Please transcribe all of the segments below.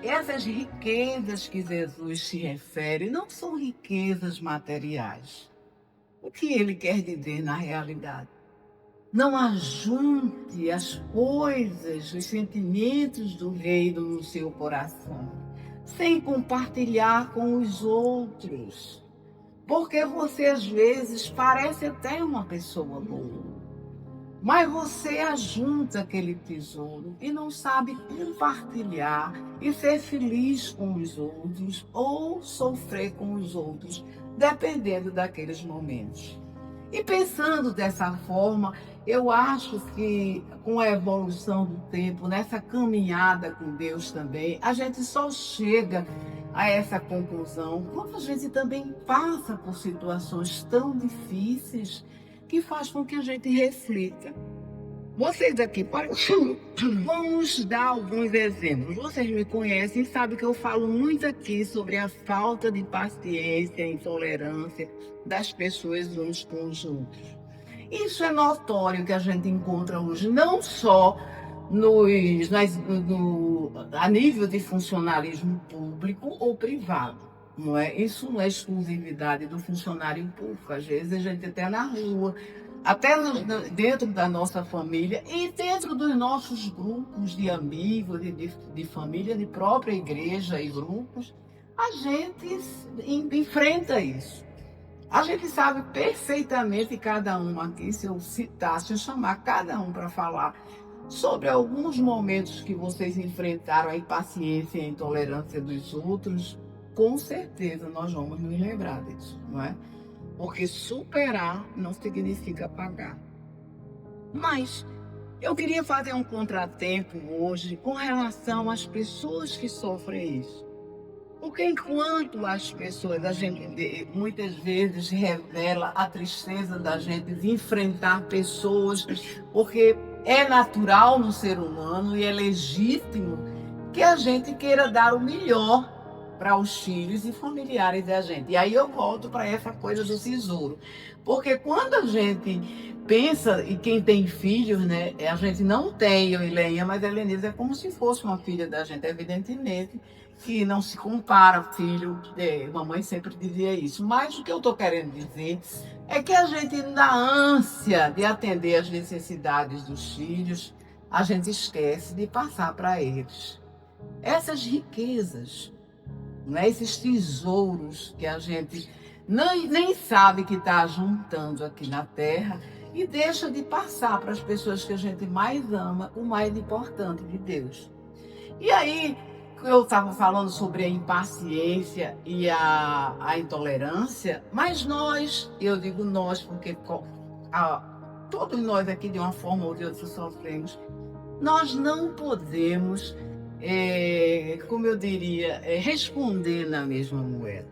essas riquezas que Jesus se refere não são riquezas materiais. O que ele quer dizer na realidade? Não ajunte as coisas, os sentimentos do reino no seu coração, sem compartilhar com os outros. Porque você, às vezes, parece até uma pessoa boa, mas você ajunta aquele tesouro e não sabe compartilhar e ser feliz com os outros ou sofrer com os outros, dependendo daqueles momentos. E pensando dessa forma, eu acho que com a evolução do tempo, nessa caminhada com Deus também, a gente só chega a essa conclusão quando a gente também passa por situações tão difíceis que faz com que a gente reflita. Vocês aqui, vamos dar alguns exemplos. Vocês me conhecem e sabem que eu falo muito aqui sobre a falta de paciência e intolerância das pessoas uns com os outros. Isso é notório que a gente encontra hoje, não só a nível de funcionalismo público ou privado. Não é? Isso não é exclusividade do funcionário público. Às vezes a gente até na rua, até dentro da nossa família e dentro dos nossos grupos de amigos, de família, de própria igreja e grupos, a gente enfrenta isso. A gente sabe perfeitamente, cada um aqui, se eu citar, se eu chamar cada um para falar sobre alguns momentos que vocês enfrentaram a impaciência e a intolerância dos outros, com certeza nós vamos nos lembrar disso, não é? Porque superar não significa pagar. Mas eu queria fazer um contratempo hoje com relação às pessoas que sofrem isso. Porque enquanto as pessoas, a gente muitas vezes revela a tristeza da gente de enfrentar pessoas, porque é natural no ser humano e é legítimo que a gente queira dar o melhor para os filhos e familiares da gente. E aí eu volto para essa coisa do tesouro. Porque quando a gente pensa, e quem tem filhos, né, a gente não tem, eu e Lenha, mas a Helenise é como se fosse uma filha da gente, evidentemente, que não se compara, filho, mamãe sempre dizia isso. Mas o que eu estou querendo dizer é que a gente, na ânsia de atender às necessidades dos filhos, a gente esquece de passar para eles essas riquezas, né? Esses tesouros que a gente nem sabe que está juntando aqui na Terra e deixa de passar para as pessoas que a gente mais ama o mais importante de Deus. E aí, eu estava falando sobre a impaciência e a intolerância, mas nós, eu digo nós porque todos nós aqui de uma forma ou de outra sofremos, nós não podemos, como eu diria, responder na mesma moeda.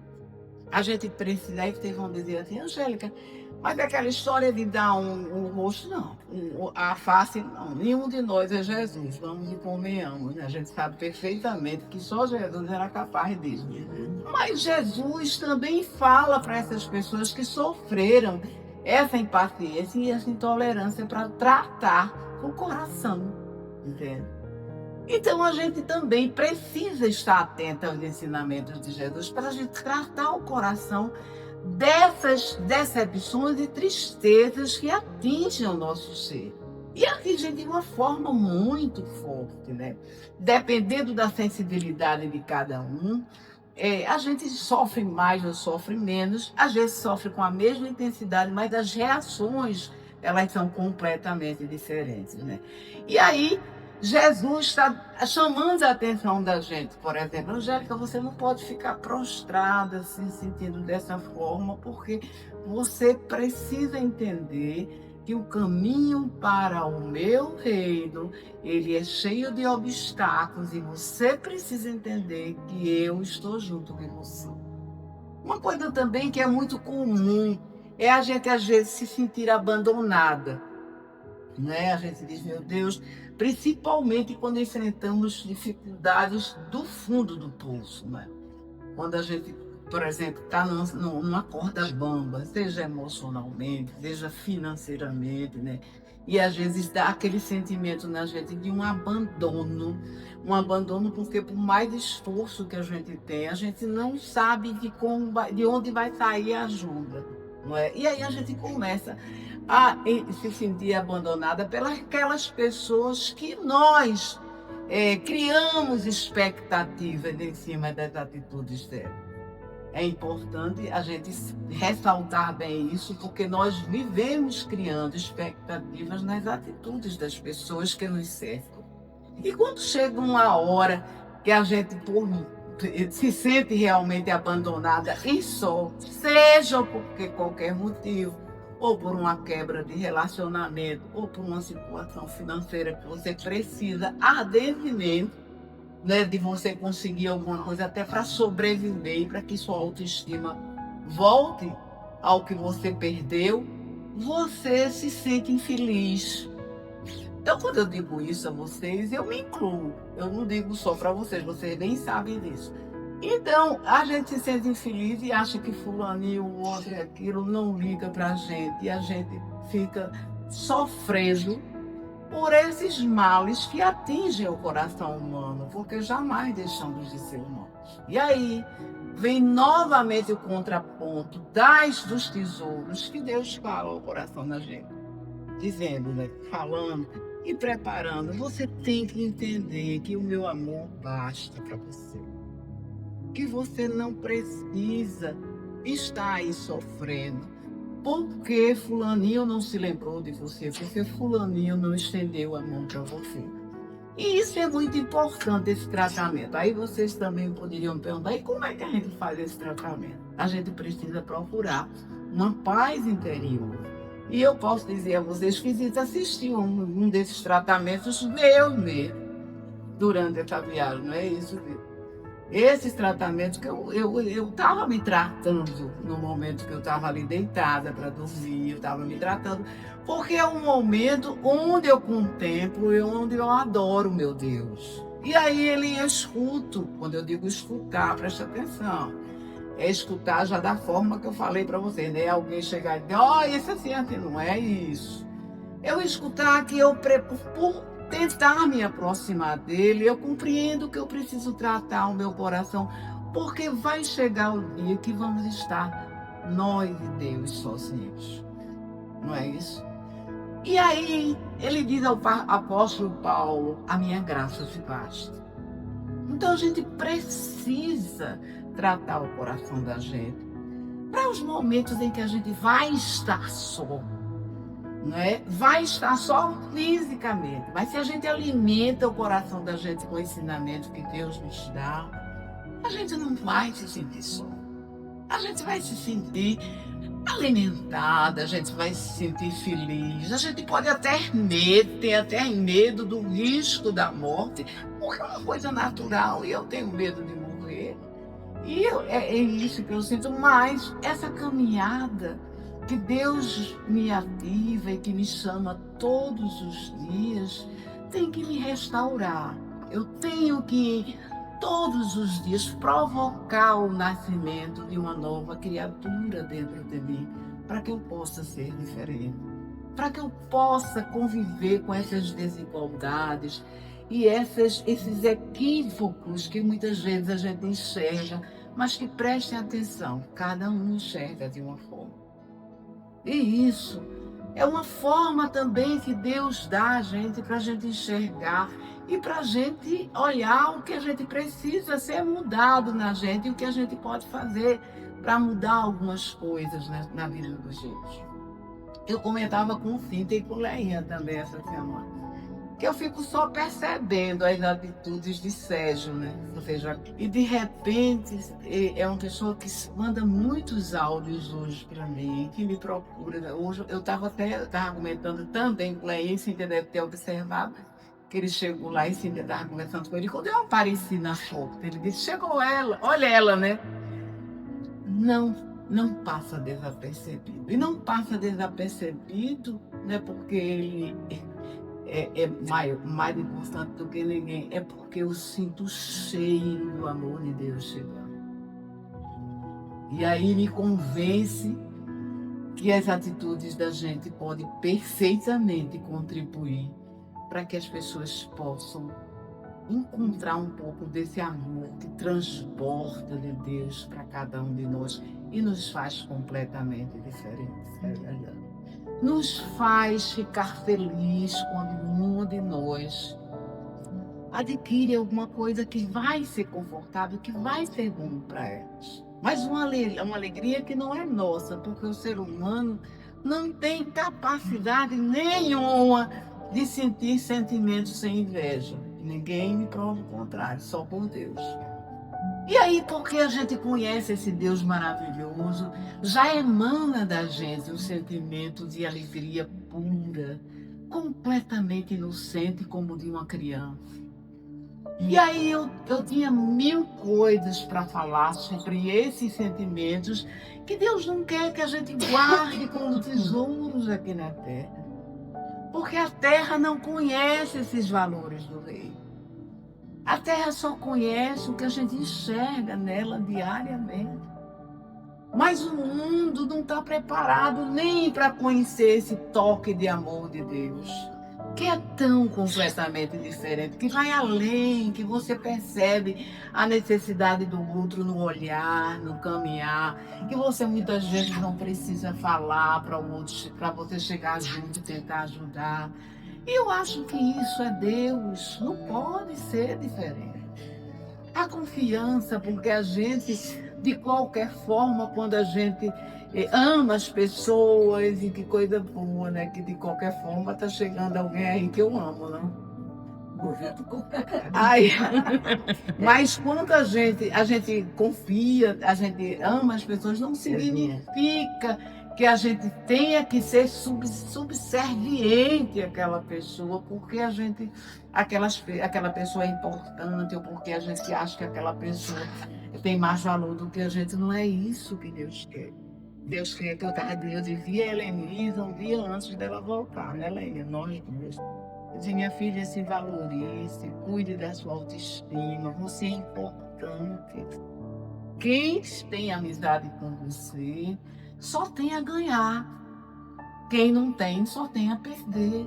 A gente precisa, aí vocês vão dizer assim, Angélica, mas aquela história de dar um rosto, não. A face, não. Nenhum de nós é Jesus, vamos e convenhamos. Né? A gente sabe perfeitamente que só Jesus era capaz disso. Mas Jesus também fala para essas pessoas que sofreram essa impaciência e essa intolerância para tratar o coração. Entende? Então a gente também precisa estar atento aos ensinamentos de Jesus para a gente tratar o coração dessas decepções e tristezas que atingem o nosso ser. E atingem de uma forma muito forte, né? Dependendo da sensibilidade de cada um, a gente sofre mais ou sofre menos, às vezes sofre com a mesma intensidade, mas as reações, elas são completamente diferentes, né? E aí, Jesus está chamando a atenção da gente, por exemplo, Angélica, você não pode ficar prostrada, se sentindo dessa forma, porque você precisa entender que o caminho para o meu reino, ele é cheio de obstáculos e você precisa entender que eu estou junto com você. Uma coisa também que é muito comum é a gente, às vezes, se sentir abandonada. Né? A gente diz, meu Deus, principalmente quando enfrentamos dificuldades do fundo do poço, né? Quando a gente, por exemplo, está numa corda bamba, seja emocionalmente, seja financeiramente, né? E às vezes dá aquele sentimento na gente de um abandono, um abandono, porque por mais esforço que a gente tem, a gente não sabe de onde vai sair a ajuda, não é? E aí a gente começa a se sentir abandonada pelas aquelas pessoas que nós criamos expectativas em cima das atitudes dela. É importante a gente ressaltar bem isso, porque nós vivemos criando expectativas nas atitudes das pessoas que nos cercam. E quando chega uma hora que a gente se sente realmente abandonada e só, seja por qualquer motivo, ou por uma quebra de relacionamento, ou por uma situação financeira que você precisa ardentemente, né, de você conseguir alguma coisa até para sobreviver e para que sua autoestima volte ao que você perdeu, você se sente infeliz. Então, quando eu digo isso a vocês, eu me incluo. Eu não digo só para vocês nem sabem disso. Então, a gente se sente infeliz e acha que fulaninho, o outro e aquilo não liga para a gente. E a gente fica sofrendo por esses males que atingem o coração humano, porque jamais deixamos de ser humanos. E aí vem novamente o contraponto dos tesouros que Deus fala ao coração da gente, dizendo, né, falando e preparando. Você tem que entender que o meu amor basta para você, que você não precisa estar aí sofrendo. Porque fulaninho não se lembrou de você, porque fulaninho não estendeu a mão para você. E isso é muito importante, esse tratamento. Aí vocês também poderiam me perguntar, e como é que a gente faz esse tratamento? A gente precisa procurar uma paz interior. E eu posso dizer a vocês que fiz assistir um desses tratamentos meu mesmo, durante essa viagem, não é isso mesmo? Esses tratamentos que eu estava me tratando no momento que eu estava ali deitada para dormir, eu estava me tratando, porque é um momento onde eu contemplo e onde eu adoro meu Deus. E aí ele escuto, quando eu digo escutar, presta atenção, é escutar já da forma que eu falei para vocês, né? Alguém chegar e dizer, ó, isso assim, não é isso. Eu escutar que por tentar me aproximar dele, eu compreendo que eu preciso tratar o meu coração, porque vai chegar o dia que vamos estar nós e Deus sozinhos. Não é isso? E aí ele diz ao apóstolo Paulo, a minha graça te basta. Então a gente precisa tratar o coração da gente para os momentos em que a gente vai estar só. Né? Vai estar só fisicamente, mas se a gente alimenta o coração da gente com o ensinamento que Deus nos dá, a gente não vai se sentir só. A gente vai se sentir alimentada, a gente vai se sentir feliz, a gente pode ter até medo do risco da morte, porque é uma coisa natural e eu tenho medo de morrer. E é isso que eu sinto, mas essa caminhada que Deus me ativa e que me chama todos os dias, tem que me restaurar. Eu tenho que, todos os dias, provocar o nascimento de uma nova criatura dentro de mim, para que eu possa ser diferente, para que eu possa conviver com essas desigualdades e esses equívocos que muitas vezes a gente enxerga, mas que prestem atenção, cada um enxerga de uma forma. E isso é uma forma também que Deus dá a gente para a gente enxergar e para a gente olhar o que a gente precisa ser mudado na gente e o que a gente pode fazer para mudar algumas coisas na vida dos gente. Eu comentava com o Cinta e com o Leinha também essa semana, que eu fico só percebendo as atitudes de Sérgio, né? Ou seja, e de repente é uma pessoa que manda muitos áudios hoje para mim, que me procura. Hoje eu estava argumentando também com ele, Cíntia deve ter observado, que ele chegou lá e Cíntia estava conversando com ele. Quando eu apareci na foto, ele disse, chegou ela, olha ela, né? Não passa desapercebido. E não passa desapercebido, né? Porque ele é mais importante do que ninguém, é porque eu sinto cheio do amor de Deus chegando. E aí me convence que as atitudes da gente podem perfeitamente contribuir para que as pessoas possam encontrar um pouco desse amor que transborda de Deus para cada um de nós e nos faz completamente diferentes. Nos faz ficar feliz quando uma de nós adquire alguma coisa que vai ser confortável, que vai ser bom para elas. Mas uma alegria que não é nossa, porque o ser humano não tem capacidade nenhuma de sentir sentimentos sem inveja. Ninguém me prova o contrário, só por Deus. E aí, porque a gente conhece esse Deus maravilhoso, já emana da gente um sentimento de alegria pura, completamente inocente, como de uma criança. E aí eu tinha mil coisas para falar sobre esses sentimentos que Deus não quer que a gente guarde como tesouros aqui na terra. Porque a terra não conhece esses valores do rei. A terra só conhece o que a gente enxerga nela diariamente. Mas o mundo não está preparado nem para conhecer esse toque de amor de Deus, que é tão completamente diferente, que vai além, que você percebe a necessidade do outro no olhar, no caminhar, que você muitas vezes não precisa falar para o outro, para você chegar junto e tentar ajudar. E eu acho que isso é Deus, não pode ser diferente. A confiança, porque a gente, de qualquer forma, quando a gente ama as pessoas, e que coisa boa, né? Que de qualquer forma tá chegando alguém aí que eu amo, não? Ai, mas quando a gente confia, a gente ama as pessoas, não significa que a gente tenha que ser subserviente àquela pessoa, porque aquela pessoa é importante, ou porque a gente acha que aquela pessoa tem mais valor do que a gente. Não é isso que Deus quer. Deus quer que eu vivia a Helenisa um dia antes dela voltar, né, Helena? Nós duas. Eu disse, minha filha, se valorize, cuide da sua autoestima, você é importante. Quem tem amizade com você só tem a ganhar. Quem não tem, só tem a perder.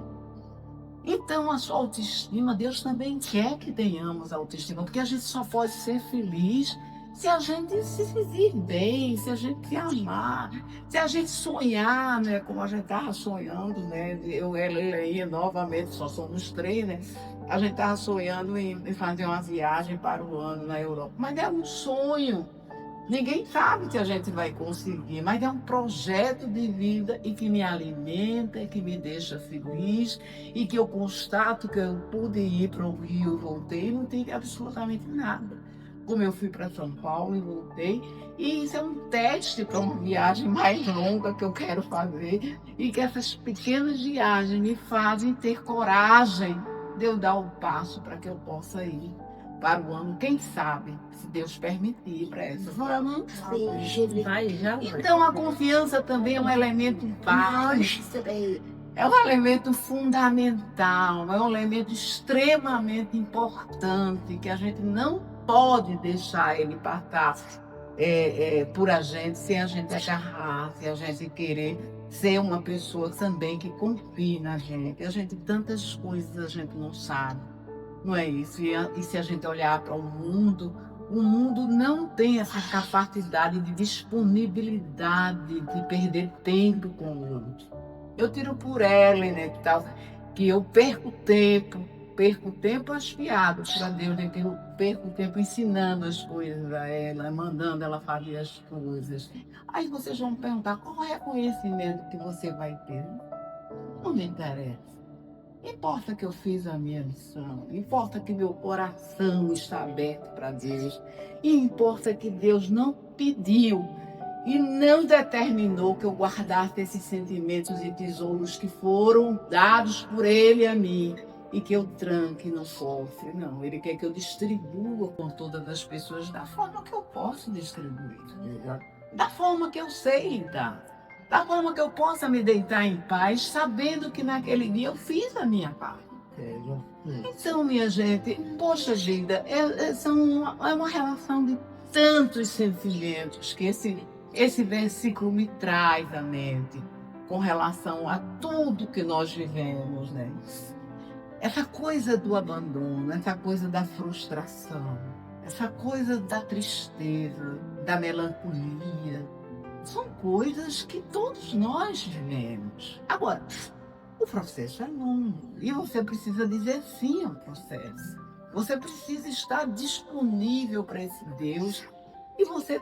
Então, a sua autoestima, Deus também quer que tenhamos autoestima, porque a gente só pode ser feliz se a gente se sentir bem, se a gente se amar, se a gente sonhar, né? Como a gente estava sonhando, né? Eu e ela novamente, só somos três, né? A gente estava sonhando em fazer uma viagem para o ano na Europa. Mas é um sonho. Ninguém sabe se a gente vai conseguir, mas é um projeto de vida e que me alimenta, que me deixa feliz e que eu constato que eu pude ir para o Rio, voltei e não tive absolutamente nada. Como eu fui para São Paulo e voltei, e isso é um teste para uma viagem mais longa que eu quero fazer e que essas pequenas viagens me fazem ter coragem de eu dar o passo para que eu possa ir para o ano, quem sabe, se Deus permitir para essa. Vamos sim. Vai, já vai. Então a confiança também é um elemento básico, é um elemento fundamental, é um elemento extremamente importante que a gente não pode deixar ele passar por a gente, sem a gente agarrar, sem a gente querer ser uma pessoa também que confie na gente. A gente, tantas coisas a gente não sabe. Não é isso? E se a gente olhar para o mundo não tem essa capacidade de disponibilidade, de perder tempo com o outro. Eu tiro por Ellen, né, que eu perco tempo afiado para Deus, né, que eu perco tempo ensinando as coisas a ela, mandando ela fazer as coisas. Aí vocês vão me perguntar, qual é o reconhecimento que você vai ter? Não me interessa. Importa que eu fiz a minha missão, importa que meu coração está aberto para Deus, e importa que Deus não pediu e não determinou que eu guardasse esses sentimentos e tesouros que foram dados por Ele a mim e que eu tranque no cofre. Não, Ele quer que eu distribua com todas as pessoas da forma que eu posso distribuir, da forma que eu sei dar. Da forma que eu possa me deitar em paz, sabendo que naquele dia eu fiz a minha parte. Então, minha gente, poxa vida, é uma relação de tantos sentimentos que esse versículo me traz à mente com relação a tudo que nós vivemos, né? essa coisa do abandono, essa coisa da frustração, essa coisa da tristeza, da melancolia, são coisas que todos nós vivemos. Agora, o processo é longo e você precisa dizer sim ao processo. Você precisa estar disponível para esse Deus e você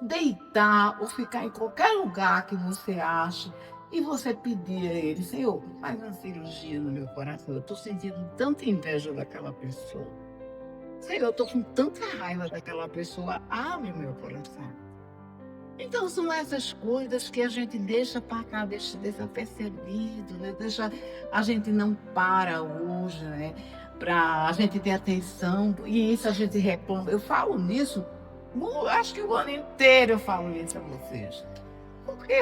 deitar ou ficar em qualquer lugar que você ache e você pedir a Ele: Senhor, faz uma cirurgia no meu coração. Eu estou sentindo tanta inveja daquela pessoa. Senhor, eu estou com tanta raiva daquela pessoa. Abre o meu coração. Então são essas coisas que a gente deixa passar, deixa desapercebido, né? A gente não para hoje, né? Para a gente ter atenção, e isso a gente reclama. Eu falo nisso, acho que o ano inteiro eu falo isso a vocês. Porque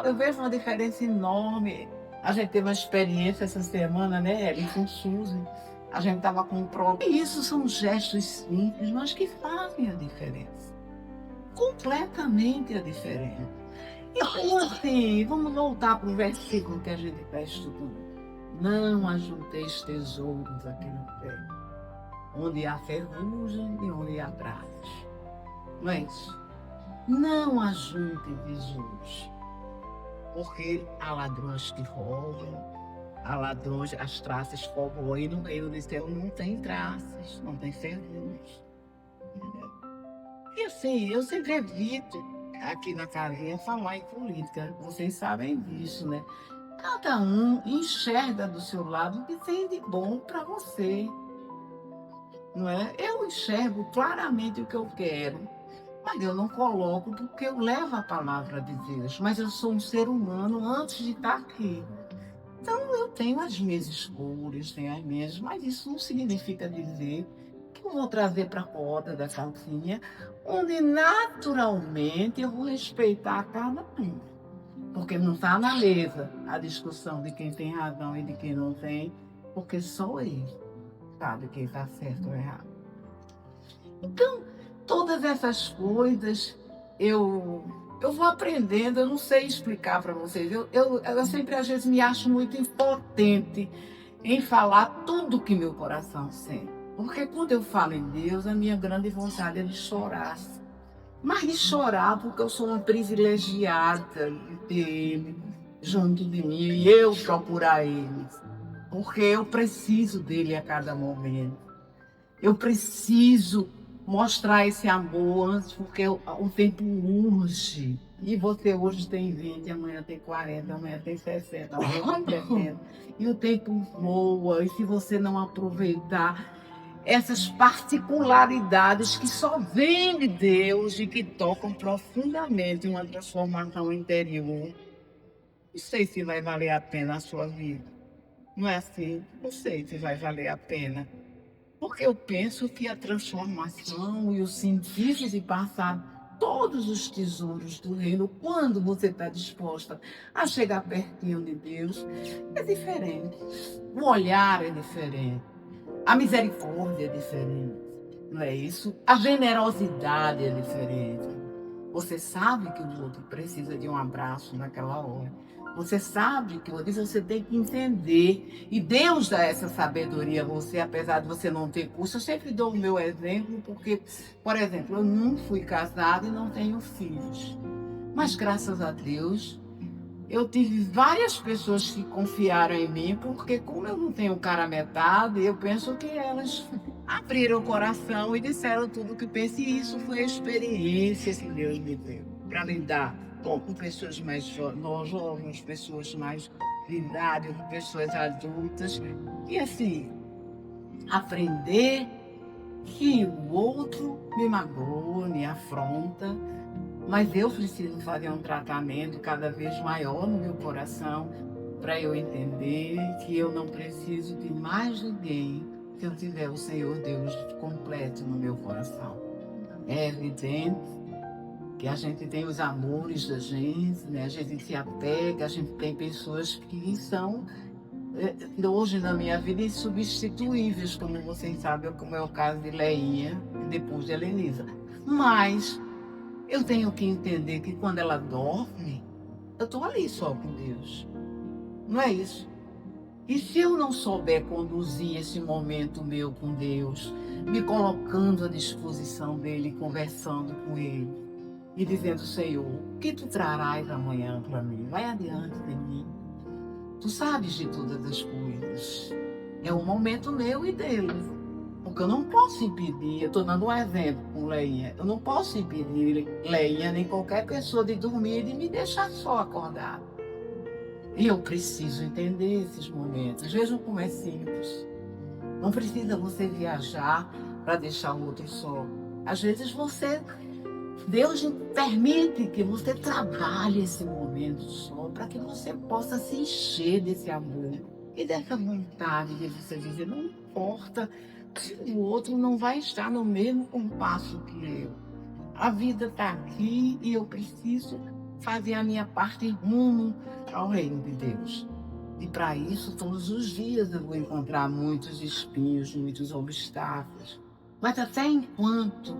eu vejo uma diferença enorme. A gente teve uma experiência essa semana, né, Ellen, com Suzy. A gente estava com um problema. E isso são gestos simples, mas que fazem a diferença. Completamente a diferença. Então, assim, vamos voltar para o versículo que a gente está estudando. Não ajunteis tesouros aqui no pé, onde há ferrugem e onde há pragas. Não é isso? Não ajunte tesouros, porque há ladrões que roubam, há ladrões, as traças corroem, e no reino do céu não tem traças, não tem ferrugem. E assim, eu sempre evito aqui na casinha falar em política, vocês sabem disso, né? Cada um enxerga do seu lado o que tem de bom para você, não é? Eu enxergo claramente o que eu quero, mas eu não coloco porque eu levo a palavra de Deus, mas eu sou um ser humano antes de estar aqui. Então eu tenho as minhas escolhas, tenho as minhas, mas isso não significa dizer que eu vou trazer para a roda da calcinha, onde naturalmente eu vou respeitar cada um. Porque não está na mesa a discussão de quem tem razão e de quem não tem, porque só ele sabe quem está certo ou errado. Então, todas essas coisas eu vou aprendendo, eu não sei explicar para vocês. Eu sempre, às vezes, me acho muito impotente em falar tudo que meu coração sente. Porque quando eu falo em Deus, a minha grande vontade é de chorar. Mas de chorar porque eu sou uma privilegiada de ter Ele junto de mim e eu procurar Ele. Porque eu preciso dele a cada momento. Eu preciso mostrar esse amor antes, porque o tempo urge. E você hoje tem 20, amanhã tem 40, amanhã tem 60, amanhã tem 70. E o tempo voa, e se você não aproveitar essas particularidades que só vêm de Deus e que tocam profundamente uma transformação interior, não sei se vai valer a pena a sua vida. Não é assim? Não sei se vai valer a pena. Porque eu penso que a transformação e o sentido de passar todos os tesouros do reino, quando você está disposta a chegar pertinho de Deus, é diferente. O olhar é diferente. A misericórdia é diferente. Não é isso? A generosidade é diferente. Você sabe que o outro precisa de um abraço naquela hora. Você sabe que você tem que entender. E Deus dá essa sabedoria a você, apesar de você não ter curso. Eu sempre dou o meu exemplo, porque, por exemplo, eu não fui casada e não tenho filhos. Mas, graças a Deus, eu tive várias pessoas que confiaram em mim, porque como eu não tenho cara metade, eu penso que elas abriram o coração e disseram tudo o que pensam. E isso foi a experiência que Deus me deu para lidar com pessoas mais jovens, pessoas mais de idade, pessoas adultas. E assim, aprender que o outro me magoa, me afronta, mas eu preciso fazer um tratamento cada vez maior no meu coração para eu entender que eu não preciso de mais ninguém se eu tiver o Senhor Deus completo no meu coração. É evidente que a gente tem os amores da gente, né? A gente se apega, a gente tem pessoas que são, hoje na minha vida, insubstituíveis, como vocês sabem, como é o caso de Leinha e depois de Helenisa. Mas eu tenho que entender que quando ela dorme, eu estou ali só com Deus. Não é isso? E se eu não souber conduzir esse momento meu com Deus, me colocando à disposição dele, conversando com ele e dizendo: Senhor, o que tu trarás amanhã para mim? Vai adiante de mim. Tu sabes de todas as coisas. É um momento meu e dele. Porque eu não posso impedir, eu estou dando um exemplo com Leinha, eu não posso impedir Leinha nem qualquer pessoa de dormir e de me deixar só acordada. E eu preciso entender esses momentos. Vejam como é simples. Não precisa você viajar para deixar o outro só. Às vezes Deus permite que você trabalhe esse momento só para que você possa se encher desse amor e dessa vontade de você dizer: não importa se o outro não vai estar no mesmo compasso que eu. A vida está aqui e eu preciso fazer a minha parte rumo ao reino de Deus. E para isso, todos os dias eu vou encontrar muitos espinhos, muitos obstáculos. Mas até enquanto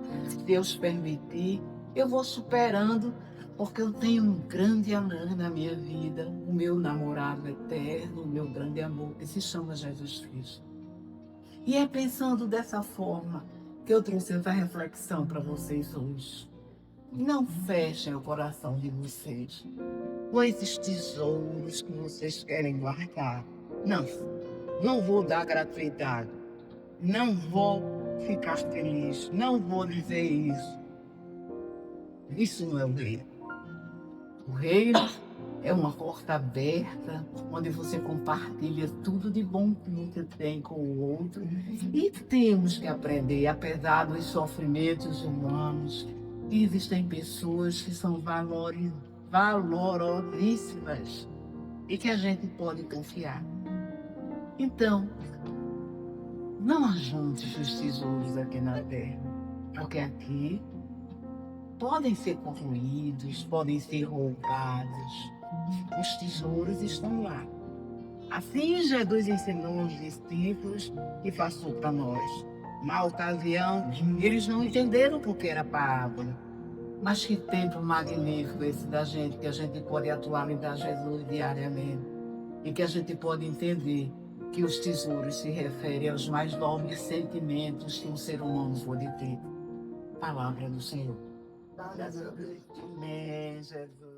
Deus permitir, eu vou superando, porque eu tenho um grande amor na minha vida, o meu namorado eterno, o meu grande amor, que se chama Jesus Cristo. E é pensando dessa forma que eu trouxe essa reflexão para vocês hoje. Não fechem o coração de vocês com esses tesouros que vocês querem guardar. Não, não vou dar gratuidade. Não vou ficar feliz. Não vou dizer isso. Isso não é o reino. O reino é uma porta aberta, onde você compartilha tudo de bom que você tem com o outro. E temos que aprender, apesar dos sofrimentos humanos, que existem pessoas que são valorosíssimas e que a gente pode confiar. Então, não ajunte os tesouros aqui na terra, porque aqui podem ser corroídos, podem ser roubados. Os tesouros estão lá. Assim Jesus ensinou os discípulos e passou para nós. Na ocasião, eles não entenderam porque era parábola. Mas que tempo magnífico esse da gente, que a gente pode atualizar Jesus diariamente. E que a gente pode entender que os tesouros se referem aos mais nobres sentimentos que um ser humano pode ter. Palavra do Senhor. Amém, Jesus.